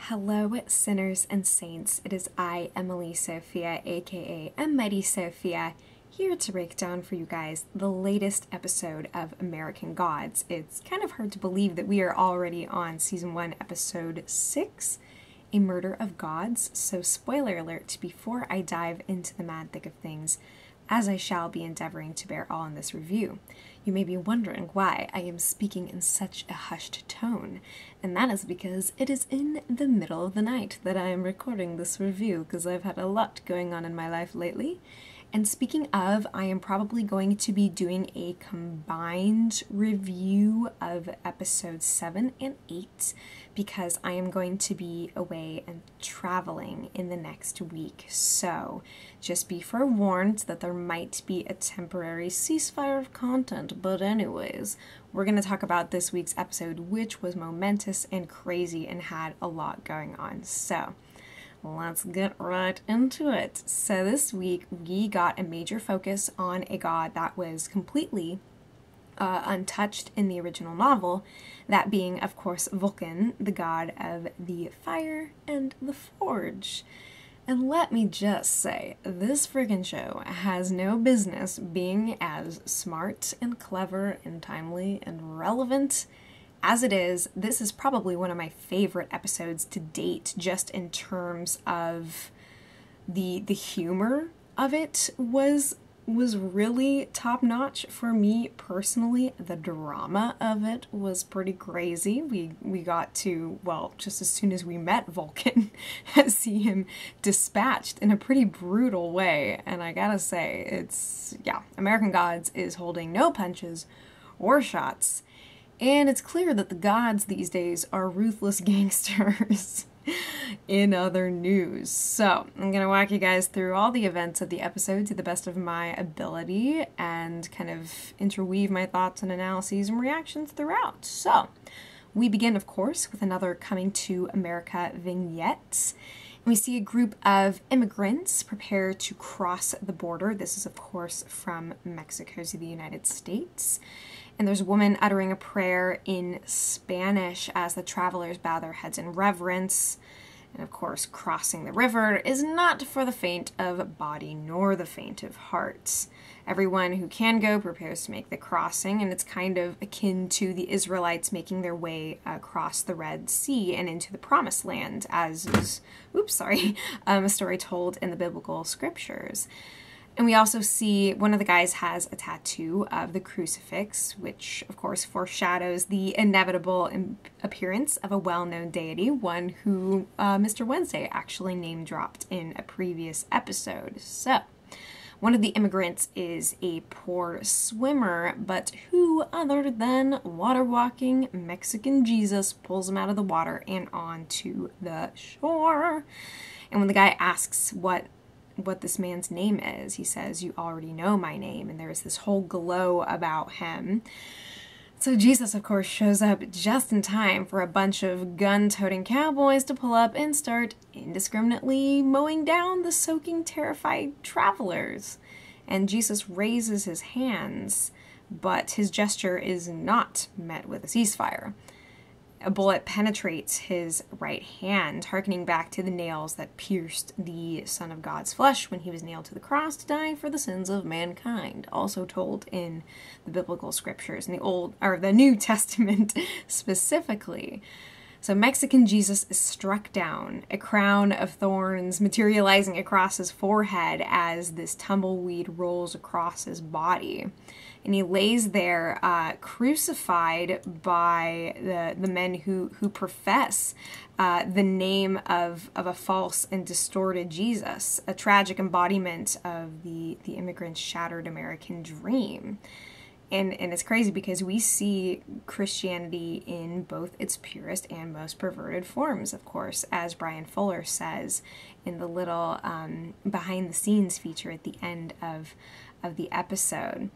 Hello, sinners and saints. It is I, Emily Sophia, aka Mighty Sophia, here to break down for you guys the latest episode of American Gods. It's kind of hard to believe that we are already on Season 1, Episode 6, A Murder of Gods. So spoiler alert before I dive into the mad thick of things, as I shall be endeavoring to bear all in this review. You may be wondering why I am speaking in such a hushed tone, and that is because it is in the middle of the night that I am recording this review, because I've had a lot going on in my life lately. And speaking of, I am probably going to be doing a combined review of episodes 7 and 8 because I am going to be away and traveling in the next week. So just be forewarned that there might be a temporary ceasefire of content. But anyways, we're going to talk about this week's episode, which was momentous and crazy and had a lot going on. So let's get right into it. So this week we got a major focus on a god that was completely untouched in the original novel, that being, of course, Vulcan, the god of the fire and the forge. And let me just say, this friggin' show has no business being as smart and clever and timely and relevant as it is. This is probably one of my favorite episodes to date, just in terms of the humor of it was really top-notch for me personally. The drama of it was pretty crazy. We got to, well, just as soon as we met Vulcan, see him dispatched in a pretty brutal way. And I gotta say, American Gods is holding no punches or shots. And it's clear that the gods these days are ruthless gangsters in other news. So I'm going to walk you guys through all the events of the episode to the best of my ability and kind of interweave my thoughts and analyses and reactions throughout. So we begin, of course, with another Coming to America vignette. We see a group of immigrants prepare to cross the border. This is, of course, from Mexico to the United States. And there's a woman uttering a prayer in Spanish as the travelers bow their heads in reverence. And of course, crossing the river is not for the faint of body nor the faint of heart. Everyone who can go prepares to make the crossing, and it's kind of akin to the Israelites making their way across the Red Sea and into the Promised Land, as is, a story told in the biblical scriptures. And we also see one of the guys has a tattoo of the crucifix, which of course foreshadows the inevitable appearance of a well-known deity, one who Mr. Wednesday actually name-dropped in a previous episode. So, one of the immigrants is a poor swimmer, but who other than water-walking Mexican Jesus pulls him out of the water and onto the shore. And when the guy asks what this man's name is, he says, "You already know my name," and there's this whole glow about him. So Jesus, of course, shows up just in time for a bunch of gun-toting cowboys to pull up and start indiscriminately mowing down the soaking, terrified travelers. And Jesus raises his hands, but his gesture is not met with a ceasefire. A bullet penetrates his right hand, hearkening back to the nails that pierced the Son of God's flesh when he was nailed to the cross to die for the sins of mankind, also told in the biblical scriptures, in the New Testament specifically. So Mexican Jesus is struck down, a crown of thorns materializing across his forehead as this tumbleweed rolls across his body. And he lays there crucified by the men who profess the name of a false and distorted Jesus, a tragic embodiment of the immigrant's shattered American dream. And it's crazy because we see Christianity in both its purest and most perverted forms, of course, as Brian Fuller says in the little behind-the-scenes feature at the end of the episode.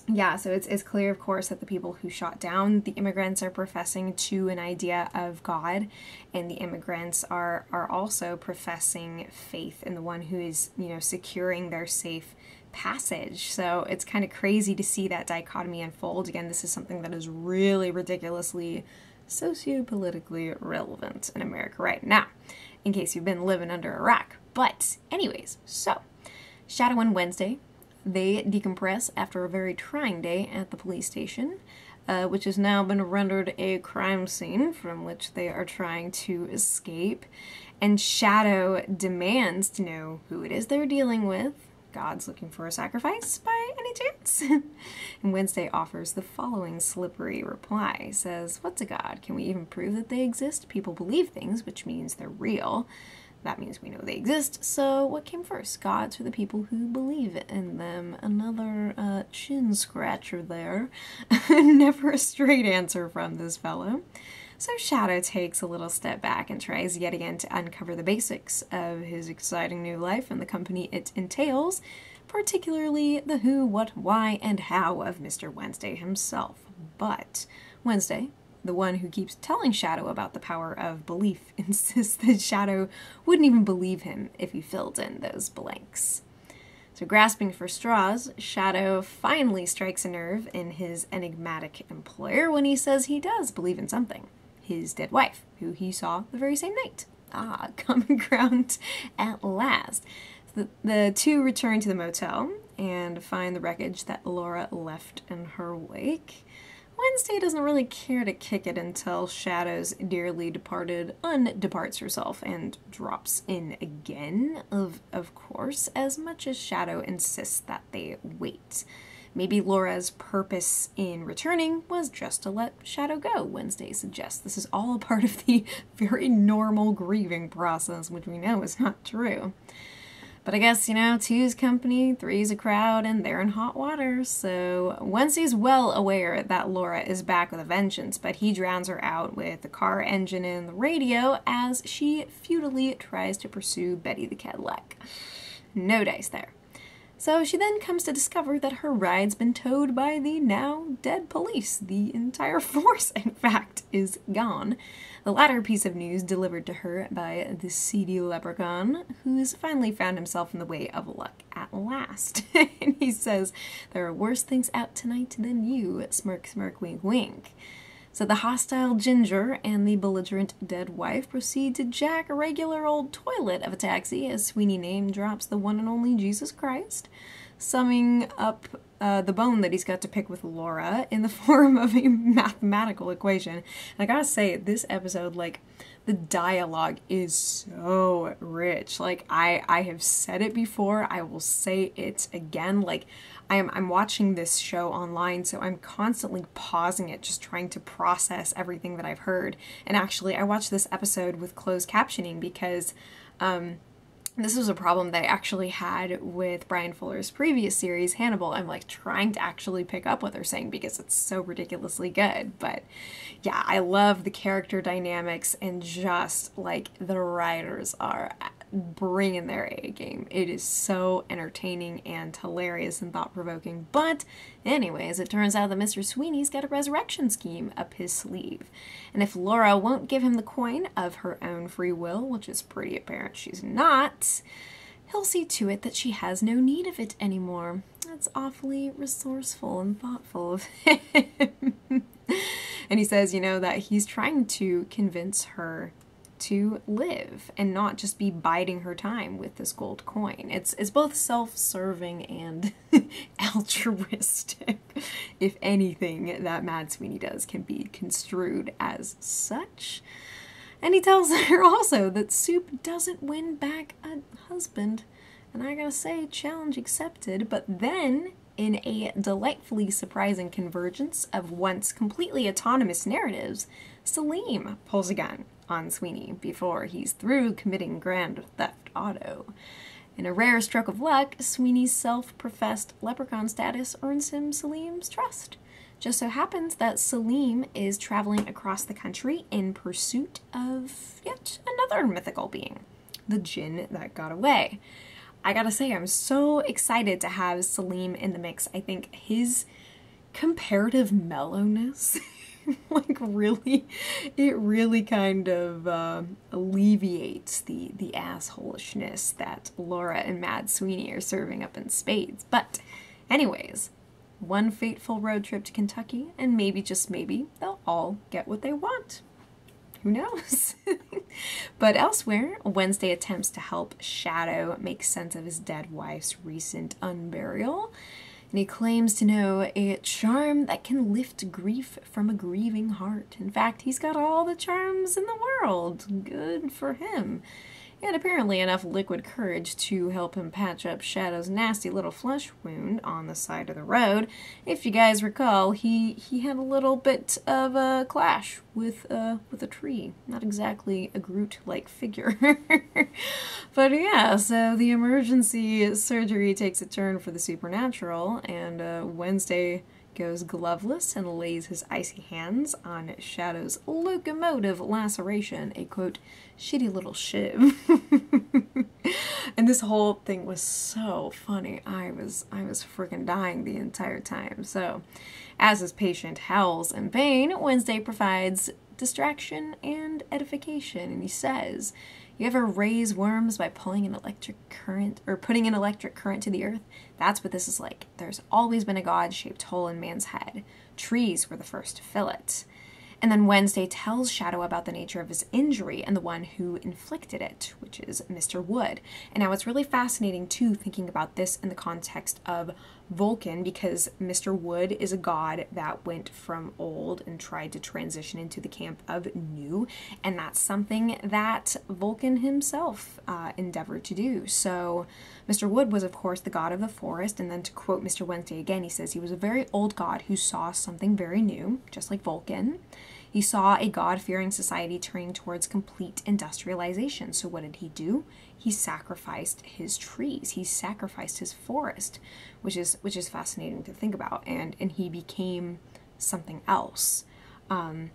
Yeah, so it's clear, of course, that the people who shot down the immigrants are professing to an idea of God, and the immigrants are also professing faith in the one who is, securing their safe passage. So it's kind of crazy to see that dichotomy unfold. Again, this is something that is really ridiculously sociopolitically relevant in America right now, in case you've been living under a rock. But anyways, so Shadow and Wednesday, they decompress after a very trying day at the police station, which has now been rendered a crime scene from which they are trying to escape. And Shadow demands to know who it is they're dealing with. God's looking for a sacrifice by any chance? And Wednesday offers the following slippery reply. Says, what's a God? Can we even prove that they exist? People believe things, which means they're real. That means we know they exist. So what came first? Gods or the people who believe in them? Another chin scratcher there. Never a straight answer from this fellow. So Shadow takes a little step back and tries yet again to uncover the basics of his exciting new life and the company it entails, particularly the who, what, why, and how of Mr. Wednesday himself. But Wednesday, the one who keeps telling Shadow about the power of belief, insists that Shadow wouldn't even believe him if he filled in those blanks. So grasping for straws, Shadow finally strikes a nerve in his enigmatic employer when he says he does believe in something. His dead wife, who he saw the very same night. Common ground at last. The two return to the motel and find the wreckage that Laura left in her wake. Wednesday doesn't really care to kick it until Shadow's dearly departed undeparts herself and drops in again, of course, as much as Shadow insists that they wait. Maybe Laura's purpose in returning was just to let Shadow go, Wednesday suggests. This is all a part of the very normal grieving process, which we know is not true. But I guess, two's company, three's a crowd, and they're in hot water. So Wednesday's well aware that Laura is back with a vengeance, but he drowns her out with the car engine and the radio as she futilely tries to pursue Betty the Cadillac. No dice there. So she then comes to discover that her ride's been towed by the now dead police. The entire force, in fact, is gone. The latter piece of news delivered to her by the seedy leprechaun, who's finally found himself in the way of luck at last. And he says, there are worse things out tonight than you, smirk, smirk, wink, wink. So the hostile Ginger and the belligerent dead wife proceed to jack a regular old toilet of a taxi as Sweeney name drops the one and only Jesus Christ, summing up the bone that he's got to pick with Laura in the form of a mathematical equation. And I gotta say, this episode, the dialogue is so rich. I have said it before, I will say it again. I'm watching this show online, so I'm constantly pausing it, just trying to process everything that I've heard. And actually, I watched this episode with closed captioning because this was a problem that I actually had with Brian Fuller's previous series, Hannibal. I'm trying to actually pick up what they're saying because it's so ridiculously good. But yeah, I love the character dynamics and just the writers are bringing their A game. It is so entertaining and hilarious and thought-provoking. But anyways, it turns out that Mr. Sweeney's got a resurrection scheme up his sleeve. And if Laura won't give him the coin of her own free will, which is pretty apparent she's not, he'll see to it that she has no need of it anymore. That's awfully resourceful and thoughtful of him. And he says, that he's trying to convince her to live and not just be biding her time with this gold coin. It's both self-serving and altruistic. If anything that Mad Sweeney does can be construed as such. And he tells her also that soup doesn't win back a husband. And I gotta say, challenge accepted. But then, in a delightfully surprising convergence of once completely autonomous narratives, Salim pulls a gun on Sweeney before he's through committing grand theft auto. In a rare stroke of luck, Sweeney's self-professed leprechaun status earns him Salim's trust. Just so happens that Salim is traveling across the country in pursuit of yet another mythical being, the djinn that got away. I gotta say, I'm so excited to have Salim in the mix. I think his comparative mellowness it really kind of alleviates the assholishness that Laura and Mad Sweeney are serving up in spades. But anyways, one fateful road trip to Kentucky, and maybe, just maybe, they'll all get what they want. Who knows? But elsewhere, Wednesday attempts to help Shadow make sense of his dead wife's recent unburial. And he claims to know a charm that can lift grief from a grieving heart. In fact, he's got all the charms in the world. Good for him. And apparently enough liquid courage to help him patch up Shadow's nasty little flesh wound on the side of the road. If you guys recall, he had a little bit of a clash with a tree. Not exactly a Groot-like figure. But yeah, so the emergency surgery takes a turn for the supernatural, and Wednesday goes gloveless and lays his icy hands on Shadow's locomotive laceration, a quote, shitty little shiv. And this whole thing was so funny. I was freaking dying the entire time. So, as his patient howls in pain, Wednesday provides distraction and edification, and he says, you ever raise worms by pulling an electric current, or putting an electric current to the earth? That's what this is like. There's always been a God-shaped hole in man's head. Trees were the first to fill it. And then Wednesday tells Shadow about the nature of his injury and the one who inflicted it, which is Mr. Wood. And now it's really fascinating, too, thinking about this in the context of Vulcan, because Mr. Wood is a god that went from old and tried to transition into the camp of new, and that's something that Vulcan himself endeavored to do. So Mr. Wood was, of course, the god of the forest, and then to quote Mr. Wednesday again, he says he was a very old god who saw something very new, just like Vulcan. He saw a God-fearing society turning towards complete industrialization. So what did he do? He sacrificed his trees. He sacrificed his forest, which is fascinating to think about. And he became something else. And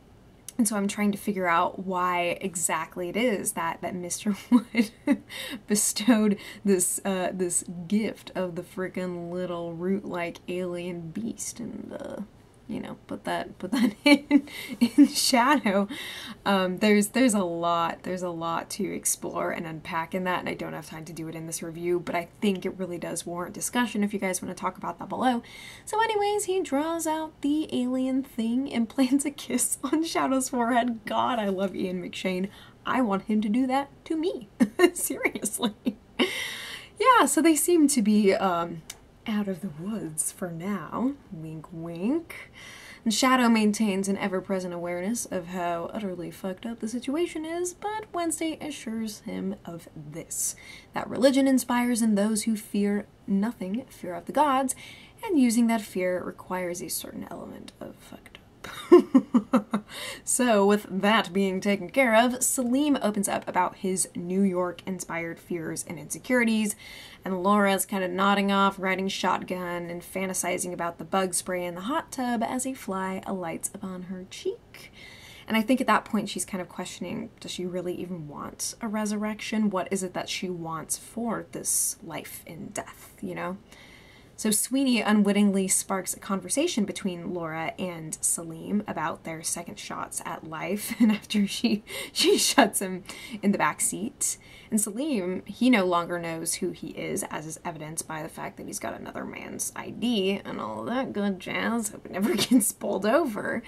so I'm trying to figure out why exactly it is that Mr. Wood bestowed this this gift of the frickin' little root-like alien beast, and you know, put that in Shadow. There's a lot to explore and unpack in that, and I don't have time to do it in this review, but I think it really does warrant discussion if you guys want to talk about that below. So anyways, he draws out the alien thing and plants a kiss on Shadow's forehead. God, I love Ian McShane. I want him to do that to me. Seriously. Yeah, so they seem to be out of the woods for now. Wink, wink. And Shadow maintains an ever-present awareness of how utterly fucked up the situation is, but Wednesday assures him of this, that religion inspires in those who fear nothing, fear of the gods, and using that fear requires a certain element of fucked up. So, with that being taken care of, Salim opens up about his New York-inspired fears and insecurities, and Laura's kind of nodding off, riding shotgun, and fantasizing about the bug spray in the hot tub as a fly alights upon her cheek. And I think at that point she's kind of questioning, does she really even want a resurrection? What is it that she wants for this life in death, you know? So Sweeney unwittingly sparks a conversation between Laura and Salim about their second shots at life, and after she shuts him in the back seat. And Salim, he no longer knows who he is, as is evidenced by the fact that he's got another man's ID and all that good jazz. Hope it never gets bowled over.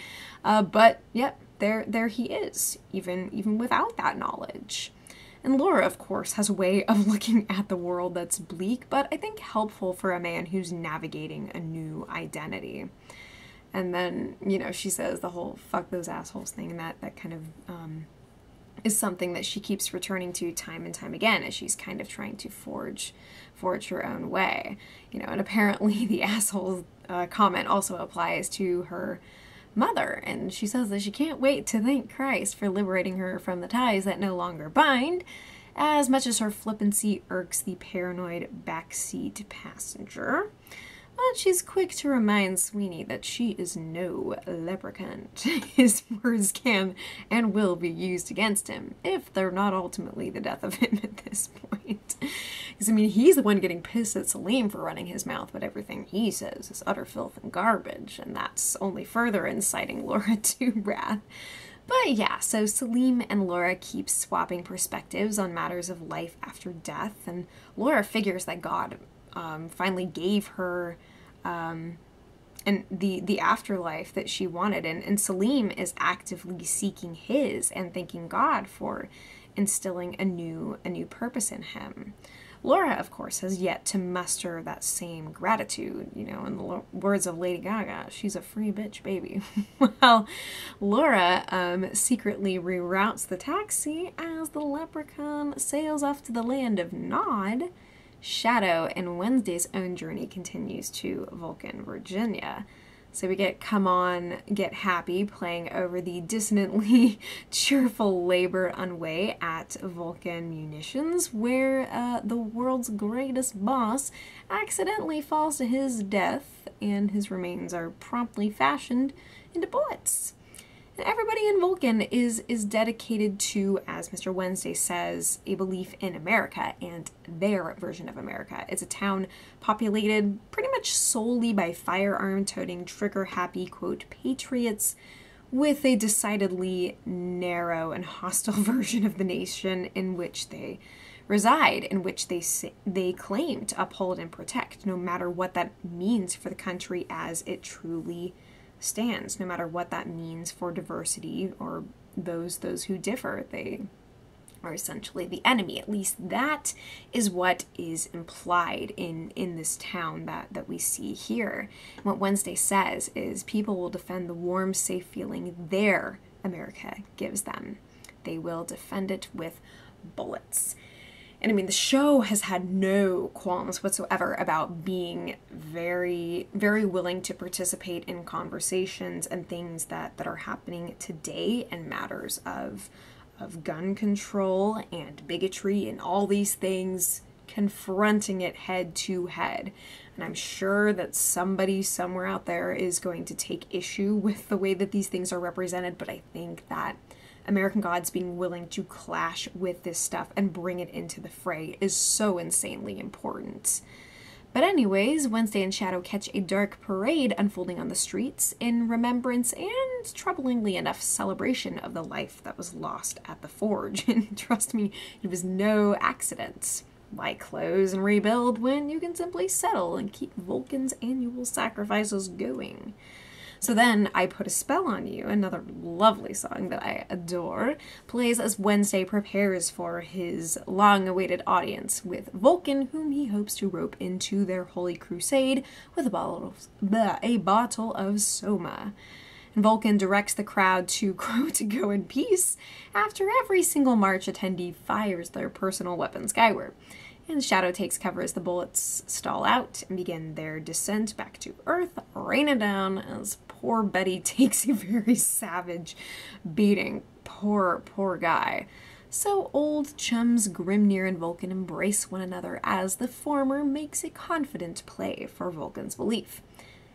But yep, there he is, even without that knowledge. And Laura, of course, has a way of looking at the world that's bleak, but I think helpful for a man who's navigating a new identity. And then, you know, she says the whole fuck those assholes thing, and that kind of is something that she keeps returning to time and time again as she's kind of trying to forge her own way. You know, and apparently the asshole comment also applies to her mother, and she says that she can't wait to thank Christ for liberating her from the ties that no longer bind, as much as her flippancy irks the paranoid backseat passenger. But she's quick to remind Sweeney that she is no leprechaun. His words can and will be used against him, if they're not ultimately the death of him at this point. Because, I mean, he's the one getting pissed at Salim for running his mouth, but everything he says is utter filth and garbage, and that's only further inciting Laura to wrath. But yeah, so Salim and Laura keep swapping perspectives on matters of life after death, and Laura figures that God finally gave her and the afterlife that she wanted. And Salim is actively seeking his and thanking God for instilling a new purpose in him. Laura, of course, has yet to muster that same gratitude. You know, in the words of Lady Gaga, she's a free bitch, baby. Well, Laura secretly reroutes the taxi as the leprechaun sails off to the land of Nod. Shadow and Wednesday's own journey continues to Vulcan, Virginia. So we get Come On, Get Happy playing over the dissonantly cheerful Labor Unway at Vulcan Munitions, where the world's greatest boss accidentally falls to his death and his remains are promptly fashioned into bullets. And everybody in Vulcan is dedicated to, as Mr. Wednesday says, a belief in America and their version of America. It's a town populated pretty much solely by firearm-toting, trigger-happy, quote, patriots, with a decidedly narrow and hostile version of the nation in which they reside, in which they claim to uphold and protect, no matter what that means for the country as it truly stands, no matter what that means for diversity or those who differ. They are essentially the enemy. At least that is what is implied in this town that we see here. And what Wednesday says is people will defend the warm, safe feeling their America gives them. They will defend it with bullets. And I mean, the show has had no qualms whatsoever about being very, very willing to participate in conversations and things that are happening today and matters of gun control and bigotry and all these things, confronting it head to head. And I'm sure that somebody somewhere out there is going to take issue with the way that these things are represented, but I think that American Gods being willing to clash with this stuff and bring it into the fray is so insanely important. But anyways, Wednesday and Shadow catch a dark parade unfolding on the streets in remembrance and, troublingly enough, celebration of the life that was lost at the forge. And trust me, it was no accident. Why close and rebuild when you can simply settle and keep Vulcan's annual sacrifices going? So then I Put a Spell on You, another lovely song that I adore, plays as Wednesday prepares for his long-awaited audience with Vulcan, whom he hopes to rope into their holy crusade with a bottle of Soma. And Vulcan directs the crowd to, quote, go in peace after every single march attendee fires their personal weapon skyward. And Shadow takes cover as the bullets stall out and begin their descent back to Earth, raining down as poor Betty takes a very savage beating. Poor guy. So old chums Grimnir and Vulcan embrace one another as the former makes a confident play for Vulcan's belief.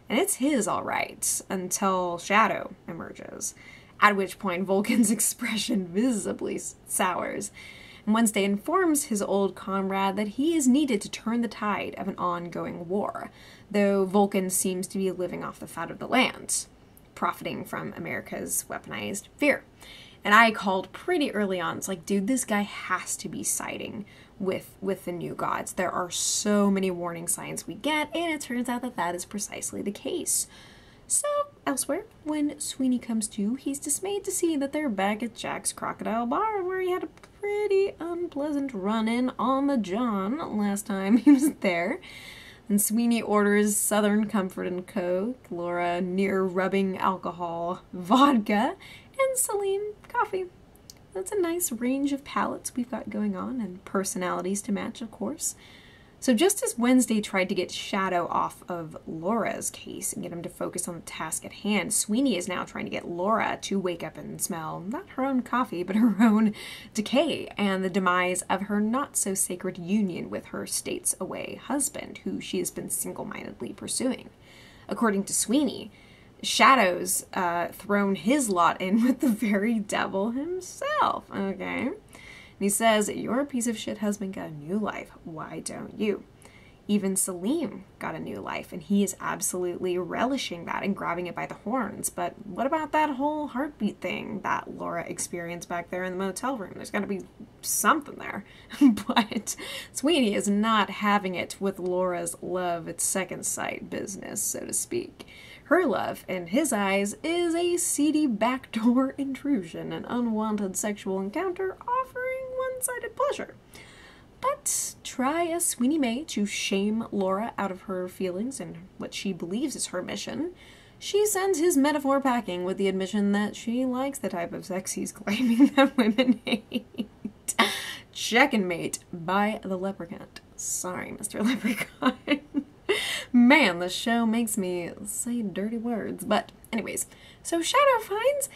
And it's his all right, until Shadow emerges, at which point Vulcan's expression visibly sours. Wednesday informs his old comrade that he is needed to turn the tide of an ongoing war, though Vulcan seems to be living off the fat of the land, profiting from America's weaponized fear. And I called pretty early on, it's like, dude, this guy has to be siding with the new gods. There are so many warning signs we get, and it turns out that is precisely the case. So, elsewhere, when Sweeney comes to, he's dismayed to see that they're back at Jack's Crocodile Bar, where he had a pretty unpleasant run-in on the John last time he was there. And Sweeney orders Southern Comfort and Coke, Laura near rubbing alcohol, vodka, and Salim coffee. That's a nice range of palates we've got going on, and personalities to match, of course. So just as Wednesday tried to get Shadow off of Laura's case and get him to focus on the task at hand, Sweeney is now trying to get Laura to wake up and smell not her own coffee, but her own decay and the demise of her not-so-sacred union with her states-away husband, who she has been single-mindedly pursuing. According to Sweeney, Shadow's thrown his lot in with the very devil himself, okay? And he says, your piece of shit husband got a new life. Why don't you? Even Salim got a new life, and he is absolutely relishing that and grabbing it by the horns. But what about that whole heartbeat thing that Laura experienced back there in the motel room? There's got to be something there. But Sweeney is not having it with Laura's love at second sight business, so to speak. Her love, in his eyes, is a seedy backdoor intrusion, an unwanted sexual encounter offering one-sided pleasure. But try as Sweeney may to shame Laura out of her feelings and what she believes is her mission, she sends his metaphor packing with the admission that she likes the type of sex he's claiming that women hate. Check and mate by the leprechaun. Sorry, Mr. Leprechaun. Man, the show makes me say dirty words. But anyways, so Shadow finds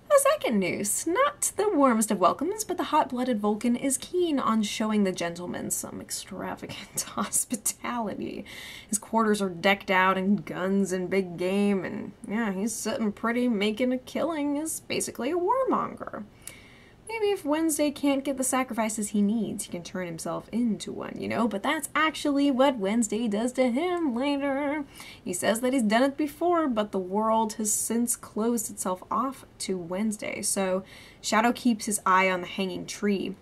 a second noose. Not the warmest of welcomes, but the hot-blooded Vulcan is keen on showing the gentleman some extravagant hospitality. His quarters are decked out in guns and big game, and yeah, he's sitting pretty, making a killing is basically a warmonger. Maybe if Wednesday can't get the sacrifices he needs, he can turn himself into one, you know? But that's actually what Wednesday does to him later. He says that he's done it before, but the world has since closed itself off to Wednesday. So Shadow keeps his eye on the hanging tree.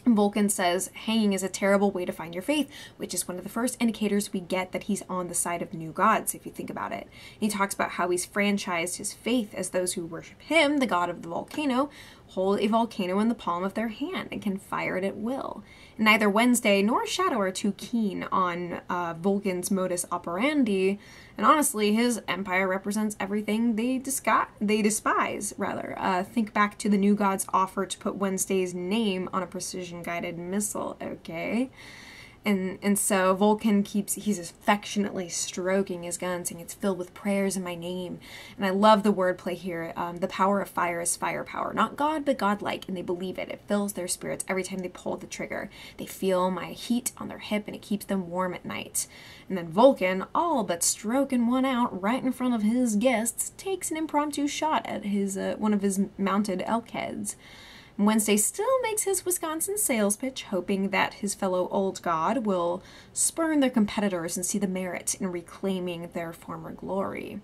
Vulcan says hanging is a terrible way to find your faith, which is one of the first indicators we get that he's on the side of new gods, if you think about it. He talks about how he's franchised his faith as those who worship him, the god of the volcano, hold a volcano in the palm of their hand and can fire it at will. Neither Wednesday nor Shadow are too keen on Vulcan's modus operandi, and honestly, his empire represents everything they despise. Think back to the new god's offer to put Wednesday's name on a precision-guided missile, okay? And so Vulcan he's affectionately stroking his gun, saying it's filled with prayers in my name. And I love the wordplay here. The power of fire is firepower. Not God, but godlike, and they believe it. It fills their spirits every time they pull the trigger. They feel my heat on their hip, and it keeps them warm at night. And then Vulcan, all but stroking one out right in front of his guests, takes an impromptu shot at his one of his mounted elk heads. Wednesday still makes his Wisconsin sales pitch, hoping that his fellow old god will spurn their competitors and see the merit in reclaiming their former glory.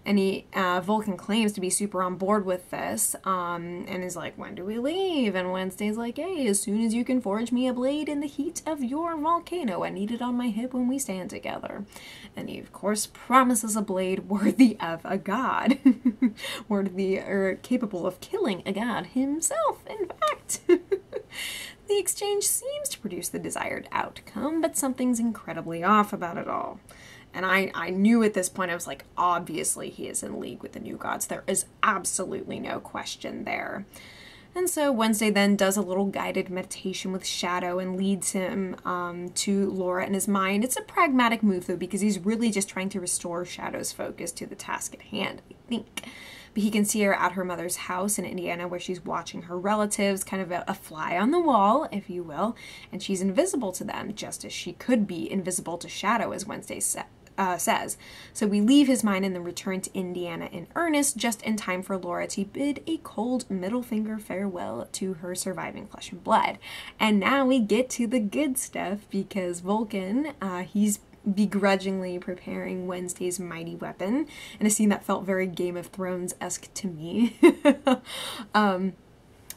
And Vulcan claims to be super on board with this, and is like, when do we leave? And Wednesday's like, hey, as soon as you can forge me a blade in the heat of your volcano. I need it on my hip when we stand together. And he, of course, promises a blade worthy of a god. Worthy, or capable of killing a god himself, in fact. The exchange seems to produce the desired outcome, but something's incredibly off about it all. And I knew at this point, I was like, obviously he is in league with the new gods. There is absolutely no question there. And so Wednesday then does a little guided meditation with Shadow and leads him to Laura in his mind. It's a pragmatic move, though, because he's really just trying to restore Shadow's focus to the task at hand, I think. But he can see her at her mother's house in Indiana, where she's watching her relatives, kind of a fly on the wall, if you will, and she's invisible to them, just as she could be invisible to Shadow, as Wednesday says. So we leave his mind and then return to Indiana in earnest, just in time for Laura to bid a cold middle finger farewell to her surviving flesh and blood. And now we get to the good stuff, because Vulcan, he's begrudgingly preparing Wednesday's mighty weapon, in a scene that felt very Game of Thrones-esque to me.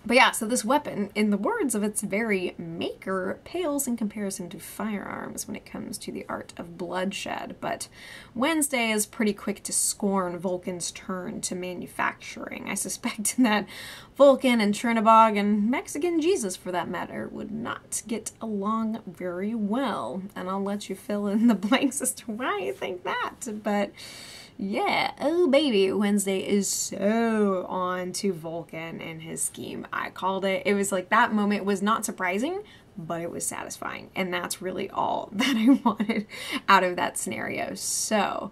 But yeah, so this weapon, in the words of its very maker, pales in comparison to firearms when it comes to the art of bloodshed. But Wednesday is pretty quick to scorn Vulcan's turn to manufacturing. I suspect that Vulcan and Chernabog, and Mexican Jesus for that matter, would not get along very well. And I'll let you fill in the blanks as to why you think that. But yeah, oh baby, Wednesday is so on to Vulcan and his scheme. I called it. It was like, that moment was not surprising, but it was satisfying. And that's really all that I wanted out of that scenario. So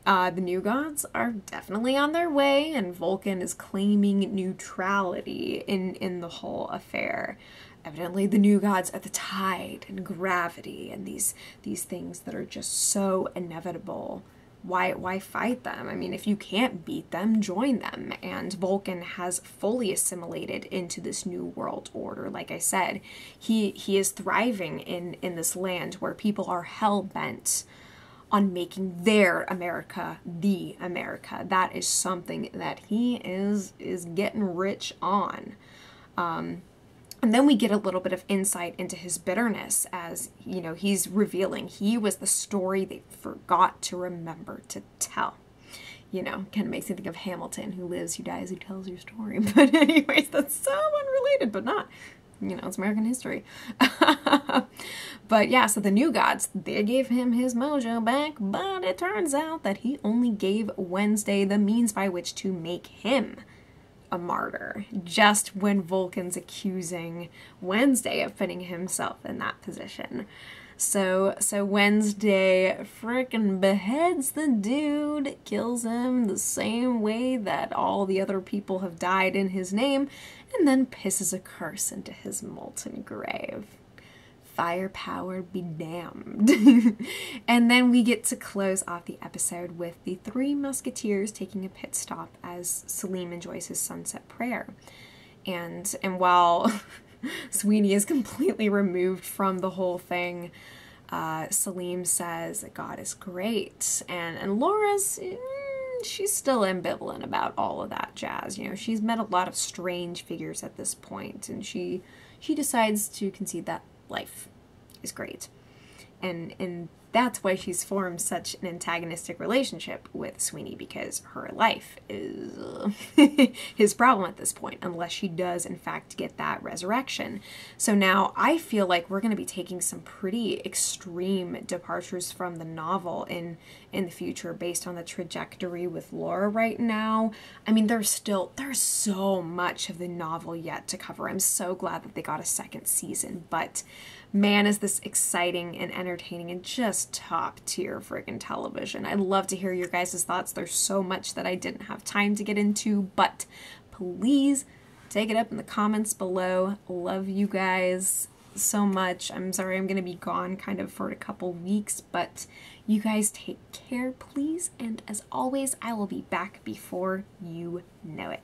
the new gods are definitely on their way, and Vulcan is claiming neutrality in the whole affair. Evidently, the new gods are the tide and gravity and these things that are just so inevitable. Why fight them? I mean, if you can't beat them, join them. And Vulcan has fully assimilated into this new world order. Like I said, he is thriving in this land where people are hell-bent on making their America the America. That is something that he is getting rich on. And then we get a little bit of insight into his bitterness, as, you know, he's revealing he was the story they forgot to remember to tell. you know, kind of makes me think of Hamilton, who lives, who dies, who tells your story. But anyways, that's so unrelated, but not, you know, it's American history. But yeah, so the new gods, they gave him his mojo back, but it turns out that he only gave Wednesday the means by which to make him a martyr, just when Vulcan's accusing Wednesday of putting himself in that position. So Wednesday frickin' beheads the dude, kills him the same way that all the other people have died in his name, and then pisses a curse into his molten grave. Firepower be damned. And then we get to close off the episode with the three musketeers taking a pit stop as Selim enjoys his sunset prayer. And while Sweeney is completely removed from the whole thing, Selim says that God is great, and Laura's, she's still ambivalent about all of that jazz. You know, she's met a lot of strange figures at this point, and she decides to concede that life is great. And that's why she's formed such an antagonistic relationship with Sweeney, because her life is his problem at this point, unless she does in fact get that resurrection. So now I feel like we're going to be taking some pretty extreme departures from the novel in the future based on the trajectory with Laura right now. I mean, there's so much of the novel yet to cover. I'm so glad that they got a second season, but man, is this exciting and entertaining and just top tier friggin' television. I'd love to hear your guys' thoughts. There's so much that I didn't have time to get into, but please take it up in the comments below. Love you guys so much. I'm sorry I'm gonna be gone kind of for a couple weeks, but you guys take care, please. And as always, I will be back before you know it.